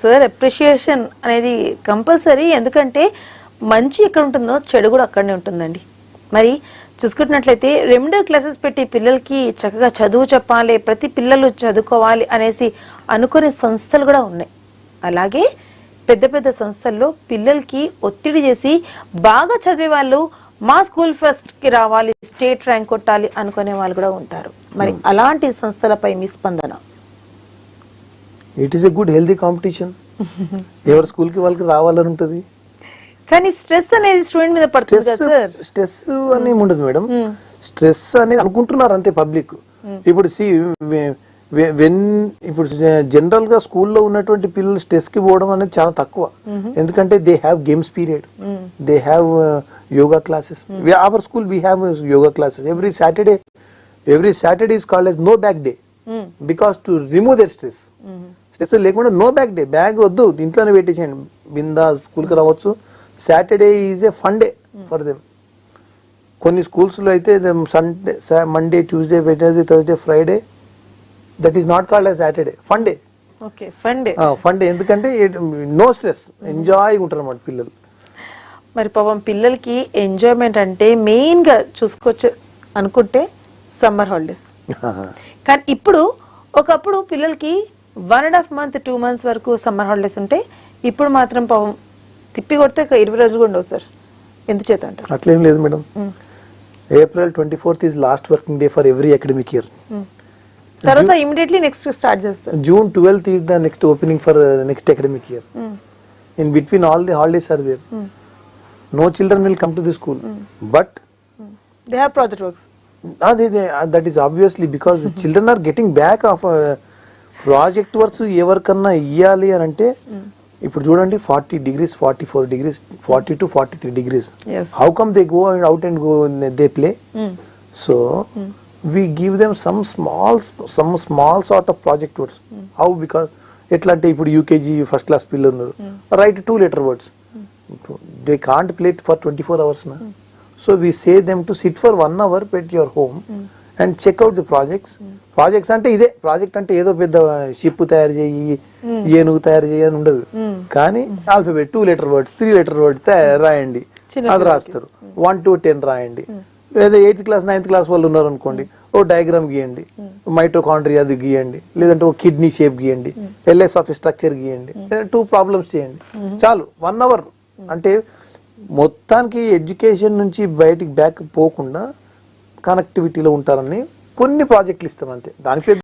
Sir appreciation అనేది compulsory, ఎందుకంటే మంచి ఎక్కడ ఉంటుందో చెడు కూడా అక్కడనే ఉంటుందండి. మరి చూసుకుంటున్నట్లయితే రెమెడియల్ క్లాసెస్ పెట్టి పిల్లలకి చక్కగా చదువు చెప్పాలి, ప్రతి పిల్లలు చదువుకోవాలి అనేసి అనుకునే సంస్థలు కూడా ఉన్నాయి. అలాగే పెద్ద పెద్ద సంస్థల్లో పిల్లలకి ఒత్తిడి చేసి బాగా చదివే వాళ్ళు మా స్కూల్ ఫస్ట్ కి రావాలి, స్టేట్ ర్యాంక్ కొట్టాలి అనుకునే వాళ్ళు కూడా ఉంటారు. మరి అలాంటి సంస్థలపై మీ స్పందన? It is a good healthy competition. ఎవరి స్కూల్ కి వాళ్ళకి రావాలని ఉంటది, కానీ స్ట్రెస్ అనేది స్టూడెంట్ మీద పడుతుంది కదా సార్. స్ట్రెస్ అని ఉండదు మేడం. స్ట్రెస్ అనేది అనుకుంటున్నారు అంతే పబ్లిక్. ఇప్పుడు ఇప్పుడు జనరల్ గా స్కూల్లో ఉన్నటువంటి పిల్లలు స్ట్రెస్ కి పోవడం అనేది చాలా తక్కువ. ఎందుకంటే they have games period, they have yoga classes. Our school we have yoga classes every Saturday is called as no back day, because to remove their stress. Stress లేకుండా నో బ్యాక్ డే, బ్యాగ్ వద్దు ఇంట్లోనే పెట్టేసేయండి, బిందా school కి రావచ్చు. Saturday is a fun day for them. కొన్ని schools లో అయితే Sunday, Monday, Tuesday, Wednesday, Thursday, Friday, that is not called as Saturday, fun day. Okay, fun day. Fun day ఎందుకంటే నో స్ట్రెస్, ఎంజాయ్ ఉంటారు అన్నమాట పిల్లలు. మరి పాపం పిల్లలకి ఎంజాయ్మెంట్ అంటే మెయిన్ గా చూసుకోవచ్చు అనుకుంటే సమ్మర్ హాలిడేస్. కానీ ఇప్పుడు ఒకప్పుడు పిల్లలకి 1.5 month 2 months వరకు సమ్మర్ హాలిడేస్ ఉంటే ఇప్పుడు మాత్రం పాపం తిప్పి కొడితే 20 రోజులు కూడా ఉండవు సార్. ఎందుచేత అంటారు? అట్లేం లేదు madam. April 24th is last working day for every academic year. తర్వాత ఇమిడియట్లీ నెక్స్ట్ స్టార్ట్ చేస్తారు. June 12th is the next opening for next academic year. In between all the holidays are there. No children will come to the school, but they have project works. That is obviously because the children are getting back of project works ఎవరికన్నా ఇయ్యాలి అని అంటే ఇప్పుడు చూడండి 40 degrees, 44 degrees, 40 to 43 degrees. How come they go out and go they play? So we give them some small sort of project works. How? Because ఎట్లా అంటే ఇప్పుడు UKG first class పిల్లలు ఉన్నారు, right 2 letter words. They can't play for 24 hours na. So we say them to sit for 1 hour at your home and check out the projects. Projects అంటే ఇదే project అంటే ఏదో పెద్ద షిప్ తయారు చేయి, ఏనుగు తయారు చేయి అని ఉండదు. కానీ alphabet 2 letter words, 3 letter words రాయండి, అది రాస్తారు. 1 to 10 రాయండి. లేదా 8th class 9th class వాళ్ళు ఉన్నారు అనుకోండి, ఓ డయాగ్రామ్ గీయండి, మైటోకాండ్రియా అది గీయండి, లేదంటే ఓ కిడ్నీ షేప్ గీయండి, LS ఆఫ్ స్ట్రక్చర్ గీయండి, లేదా 2 problems చేయండి, చాలు 1 hour. అంటే మొత్తానికి ఎడ్యుకేషన్ నుంచి బయటికి బ్యాక్ పోకుండా కనెక్టివిటీలో ఉంటారని కొన్ని ప్రాజెక్టులు ఇస్తాం అంతే. దాని